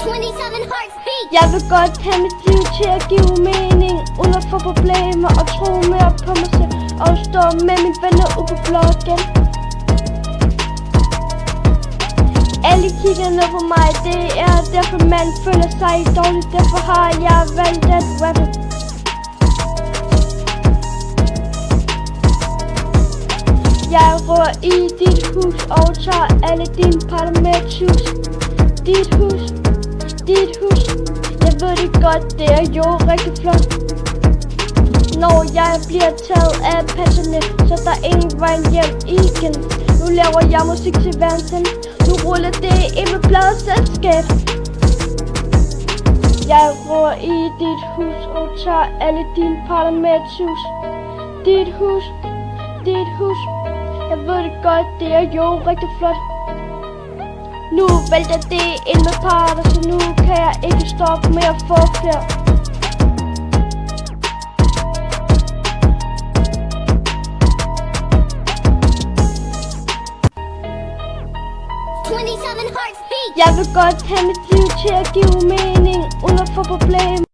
27 hearts beat. Jeg vil godt have mit liv til at give mening, uden at få problemer og tro mere på mig selv, og stå med mine venner ude på blokken. Alle kigger ned på mig, det er derfor man føler sig dårligt. Derfor har jeg valgt at rappe. Jeg rører i dit hus og tager alle dine parter med et tus. Dit hus, jeg ved det godt, det er jo rigtig flot. Når jeg bliver taget af passerne, så der er ingen vej hjem igen. Nu laver jeg musik til verden, nu ruller det ind med pladeselskab. Jeg rører i dit hus og tager alle dine parter med et tus. Dit hus, jeg ved det godt, det er jo rigtig flot. Nu vælter det ind med parter, så nu kan jeg ikke stoppe med at få flere. Hearts beat. Jeg vil godt have mit liv til at give mening, uden at få problemer.